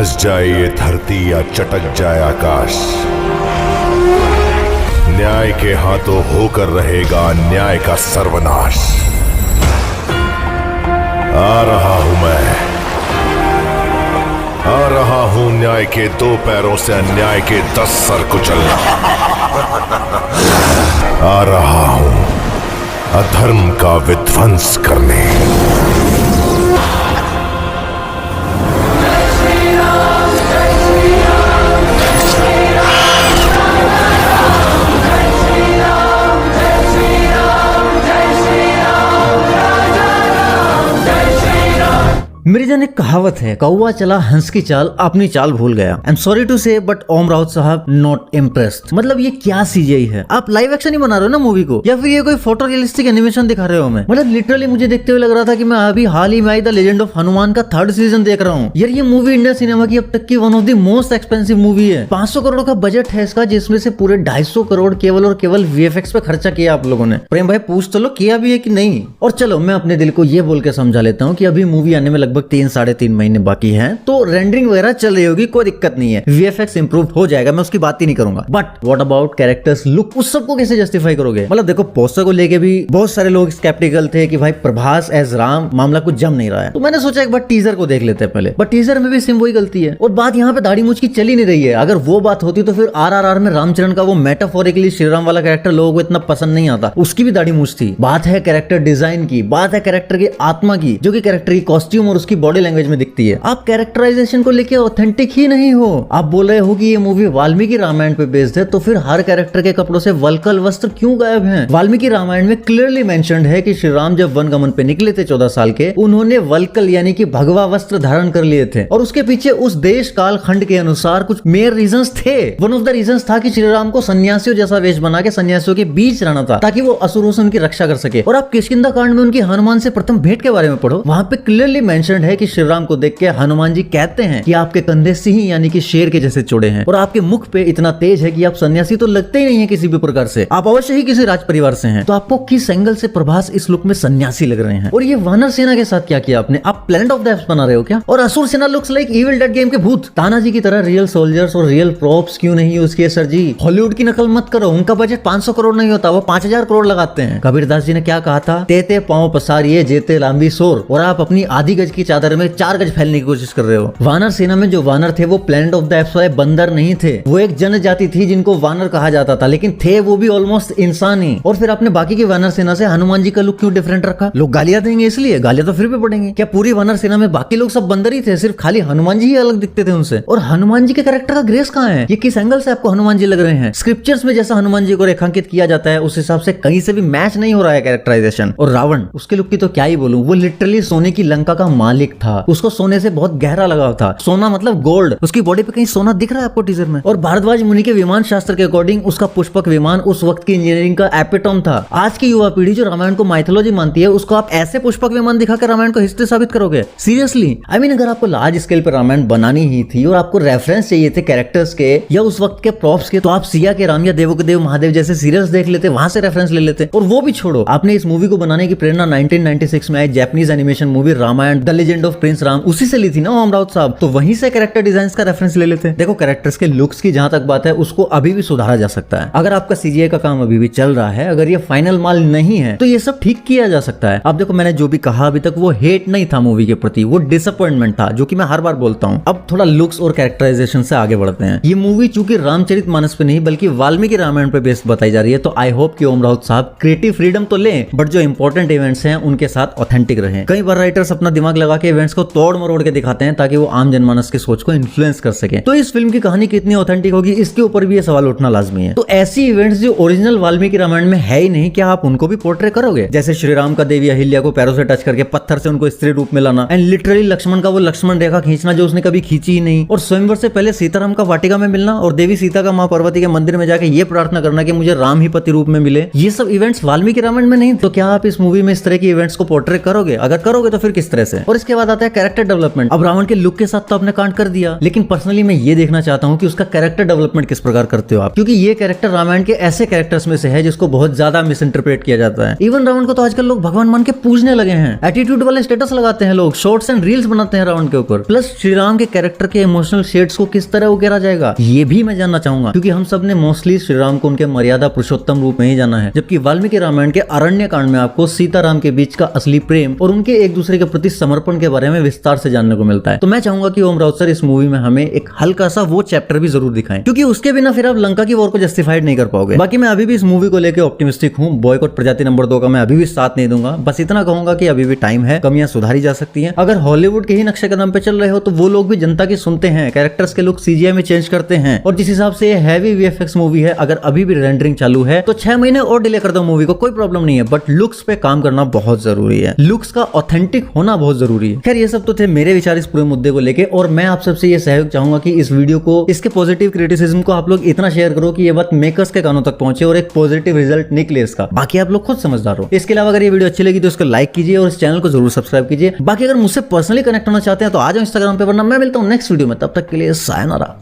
धस जाए ये धरती या चटक जाए आकाश, न्याय के हाथों होकर रहेगा अन्याय का सर्वनाश। आ रहा हूं मैं, आ रहा हूं न्याय के 2 पैरों से अन्याय के 10 सर कुचलना। आ रहा हूं अधर्म का विध्वंस करने। मेरी जान एक कहावत है, कौवा चला हंस की चाल अपनी चाल भूल गया। आई एम सॉरी टू से बट ओम राउत साहब नॉट इम्प्रेस्ड। मतलब ये क्या सीजीआई है? आप लाइव एक्शन ही बना रहे हो ना मूवी को, या फिर ये कोई फोटो रियलिस्टिक एनिमेशन दिखा रहे हो हमें? मतलब लिटरली मुझे देखते हुए लग रहा था कि मैं अभी हाल ही में I the legend of Hanuman का 3rd सीजन देख रहा हूँ। यार ये मूवी इंडियन सिनेमा की अब तक की one of the most expensive movie है। 500 करोड़ का बजट है इसका, जिसमें से पूरे 250 करोड़ केवल और केवल वीएफएक्स पे खर्चा किया आप लोगों ने। प्रेम भाई पूछ तो लो किया भी है कि नहीं। और चलो मैं अपने दिल को ये बोल के समझा लेता हूँ कि अभी मूवी आने में लगभग 3-3.5 महीने बाकी हैं, तो रेंडरिंग वगैरह चल रही होगी, कोई दिक्कत नहीं है। वीएफएक्स इंप्रूव हो जाएगा, मैं उसकी बात ही नहीं करूंगा। But what about characters, look, उस सबको कैसे जस्टिफाई करोगे? मतलब देखो पोस्टर को लेके भी बहुत सारे लोग स्केप्टिकल थे कि भाई प्रभास एज राम मामला कुछ जम नहीं रहा है। तो मैंने सोचा एक बार टीजर को देख लेते हैं पहले, बट टीजर में भी सिर्फ वही गलती है। और बात यहाँ पे दाढ़ी मूंछ की चल ही नहीं रही है। अगर वो बात होती तो फिर आरआरआर में रामचरण का वो मेटाफोरिकली श्रीराम वाला कैरेक्टर लोगों को इतना पसंद नहीं आता, उसकी भी दाढ़ी मूंछ थी। बात है कैरेक्टर डिजाइन की, बात है कैरेक्टर की आत्मा की, जो कि कैरेक्टर की कॉस्ट्यूम और उसकी बॉडी लैंग्वेज में दिखती है। आप कैरेक्टराइजेशन को लेके ऑथेंटिक ही नहीं हो। आप बोल रहे हो कि ये मूवी वाल्मीकि रामायण पे बेस्ड है, तो फिर हर कैरेक्टर के कपड़ों से वल्कल वस्त्र क्यों गायब हैं? वाल्मीकि रामायण में क्लियरली मेंशन्ड है कि श्री राम जब वन गमन पे निकले थे 14 साल के, उन्होंने वल्कल यानी कि भगवा वस्त्र धारण कर लिए थे। और उसके पीछे उस देश काल खंड के अनुसार कुछ मेयर रीजंस थे। वन ऑफ द रीजंस था कि श्री राम को सन्यासियों जैसा वेश बना के सन्यासियों के बीच रहना था, ताकि वो असुरों से उनकी रक्षा कर सके। और आप किष्किंधा कांड में उनकी हनुमान से प्रथम भेंट के बारे में पढ़ो, वहां पे क्लियरली मेंशन्ड है कि श्री राम को देख के हनुमान जी कहते हैं कि आपके कंधे सिंह यानी कि शेर के जैसे चौड़े हैं, और आपके मुख पे इतना तेज है कि आप सन्यासी तो लगते ही नहीं है किसी भी प्रकार से, आप अवश्य ही किसी राज परिवार से हैं। तो आपको किस एंगल से प्रभास इस लुक में सन्यासी लग रहे हैं? और ये वानर सेना के साथ क्या किया आपने? आप प्लैनेट ऑफ द एप्स बना रहे हो क्या? और असुर सेना looks like evil dead game के भूत। तानाजी की तरह रियल सोल्जर्स और रियल प्रॉप्स क्यों नहीं यूज किए सर जी? हॉलीवुड की नकल मत करो। उनका बजट 500 करोड़ नहीं होता, वो 5000 करोड़ लगाते हैं। कबीरदास जी ने क्या कहा था? तेते पांव पसारिए जेते लांबी सोर। और आप अपनी आधी गज की चादर में 4 गज फैलने की कोशिश कर रहे हो। वानर सेना में जो वानर थे वो प्लैनेट ऑफ द एप्स वाले बंदर नहीं थे, वो एक जनजाति थी जिनको वानर कहा जाता था, लेकिन थे वो भी ऑलमोस्ट इंसान ही। और फिर आपने बाकी की वानर सेना से हनुमान जी का लुक क्यों डिफरेंट रखा? लोग गालियां देंगे इसलिए? गालियां तो फिर भी पड़ेंगे। क्या पूरी वानर सेना में बाकी लोग सब बंदर ही थे, सिर्फ खाली हनुमान जी ही अलग दिखते थे उनसे? और हनुमान जी के कैरेक्टर का ग्रेस कहाँ है? ये किस एंगल से आपको हनुमान जी लग रहे हैं? स्क्रिप्चर्स में जैसा हनुमान जी को रेखांकित किया जाता है उस हिसाब से कहीं से भी मैच नहीं हो रहा है कैरेक्टराइजेशन। और रावण, उसके लुक की तो क्या ही बोलूं, वो लिटरली सोने की लंका का मालिक था। उसको सोने से बहुत गहरा लगाव था। सोना मतलब गोल्ड। उसकी बॉडी पे कहीं सोना दिख रहा है आपको टीजर में? और भारद्वाज मुनि के विमान शास्त्र के अकॉर्डिंग उसका पुष्पक विमान उस वक्त की इंजीनियरिंग का एपिटोम था। आज की युवा पीढ़ी जो रामायण को माइथोलॉजी मानती है, उसको आप ऐसे पुष्पक विमान दिखाकर रामायण को हिस्ट्री साबित करोगे? सीरियसली? आई मीन अगर आपको लार्ज स्केल पर रामायण बनानी ही थी और आपको रेफरेंस चाहिए थे कैरेक्टर्स के या उस वक्त के प्रॉप्स के, तो आप सिया के राम या देवो के देव महादेव जैसे सीरियल्स देख लेते, वहां से रेफरेंस ले लेते। और वो भी छोड़ो, आपने इस मूवी को बनाने की प्रेरणा 1996 में आई Japanese animation movie Ramayan the legend of prince Ram, उसी से ली थी ना ओम राउत साहब। तो वहीं से कैरेक्टर डिजाइन का रेफरेंस ले लेते। देखो कैरेक्टर्स के लुक्स की जहां तक बात है, उसको अभी भी सुधारा जा सकता है। अगर आपका सीजीआई का काम अभी भी चल रहा है, अगर ये फाइनल माल नहीं है, तो ये सब ठीक किया जा सकता है। अब देखो मैंने जो भी कहा अभी तक वो हेट नहीं था मूवी के प्रति, वो डिसअपॉइंटमेंट था, जो कि मैं हर बार बोलता हूँ। अब थोड़ा लुक्स और कैरेक्टराइजेशन से आगे बढ़ते हैं। ये मूवी चूंकि रामचरितमानस पे नहीं बल्कि वाल्मीकि रामायण पे बेस्ड बताई जा रही है, तो आई होप कि ओम राउत साहब क्रिएटिव फ्रीडम तो लें, बट जो इंपॉर्टेंट इवेंट्स हैं उनके साथ ऑथेंटिक रहें। कई बार राइटर्स अपना दिमाग लगा के इवेंट्स को तोड़ मरोड़ के दिखाते हैं ताकि वो आम जनमानस की सोच को इन्फ्लुएंस कर सके। तो इस फिल्म की कहानी कितनी ऑथेंटिक होगी, इसके ऊपर भी ये सवाल उठना लाजमी है। तो ऐसी इवेंट्स जो ओरिजिनल वाल्मीकि रामायण में है ही नहीं, क्या आप उनको भी पोर्ट्रे करोगे? जैसे श्री राम का देवी अहिल्या को पैरों से टच करके पत्थर से उनको स्त्री रूप में लाना, एंड लिटरली लक्ष्मण का वो लक्ष्मण रेखा खींचना जो उसने कभी खींची ही नहीं, और स्वयंवर से पहले सीताराम का वाटिका में मिलना और देवी सीता का मां पार्वती के मंदिर में जाके ये प्रार्थना करना कि मुझे राम ही पति रूप में मिले। ये सब इवेंट्स वाल्मीकि रामायण में नहीं। तो क्या आप इस मूवी में इस तरह की इवेंट्स को पोर्ट्रे करोगे? अगर करोगे तो फिर किस तरह से? और इसके बाद आता है कैरेक्टर डेवलपमेंट। अब रावण के लुक के साथ तो आपने कांड कर दिया, लेकिन पर्सनली मैं ये देखना चाहता हूँ कि उसका कैरेक्टर डेवलपमेंट किस प्रकार करते हो आप, क्योंकि ये कैरेक्टर रामायण के ऐसे कैरेक्टर्स में से है जिसको बहुत ज्यादा मिस इंटरप्रेट किया जाता है। इवन रावण को तो आजकल लोग भगवान मान के पूजने लगे हैं, एटीट्यूड वाले स्टेटस लगाते हैं लोग, शॉर्ट्स एंड रील्स बनाते हैं रावण के ऊपर। प्लस श्री राम के कैरेक्टर के इमोशनल शेड्स को किस तरह उकेरा जाएगा ये भी मैं जानना चाहूंगा, क्योंकि हम सब ने मोस्टली श्री राम को उनके मर्यादा पुरुषोत्तम रूप में ही जाना है, जबकि वाल्मीकि रामायण के अरण्य कांड में आपको सीताराम के बीच का असली प्रेम और उनके एक दूसरे के प्रति समर्पण के बारे में विस्तार से जानने को मिलता है। तो मैं चाहूंगा कि ओम राउत सर इस मूवी में हमें एक हल्का सा वो चैप्टर भी जरूर दिखाएं, क्योंकि उसके बिना फिर आप लंका की वॉर को जस्टिफाइड नहीं कर पाओगे। बाकी मैं अभी भी इस मूवी को लेकर ऑप्टिमिस्टिक हूँ। बॉयकॉट प्रजाति नंबर 2 का मैं अभी भी साथ नहीं दूंगा, बस इतना कहूंगा कि अभी भी टाइम है, कमियां सुधारी जा सकती हैं। अगर हॉलीवुड के ही नक्शे कदम पे चल रहे हो तो वो लोग भी जनता की सुनते हैं, कैरेक्टर्स के लुक सीजीआई में चेंज करते हैं, और जिस हिसाब से ये हैवी वीएफएक्स मूवी है, अगर अभी भी रेंडरिंग चालू है तो 6 महीने और डिले कर दो मूवी को, कोई प्रॉब्लम नहीं है, बट लुक्स पे काम करना बहुत जरूरी है, लुक्स का ऑथेंटिक होना बहुत जरूरी है। खैर ये सब तो थे मेरे विचार इस पूरे मुद्दे को लेके, और मैं आप सबसे ये सहयोग चाहूंगा कि इस वीडियो को, इसके पॉजिटिव क्रिटिसिज्म को आप लोग इतना शेयर करो कि ये बात मेकर्स के कानों तक पहुंचे और एक पॉजिटिव रिजल्ट निकले इसका। बाकी आप लोग खुद समझदार हो। इसके अलावा अगर ये वीडियो अच्छी लगी तो इसको लाइक कीजिए और इस चैनल को जरूर सब्सक्राइब कीजिए। बाकी अगर मुझसे पर्सनली कनेक्ट होना चाहते हैं तो आ जाओ इंस्टाग्राम पे, वरना मैं मिलता हूं नेक्स्ट वीडियो में, तब तक के लिए सायनारा।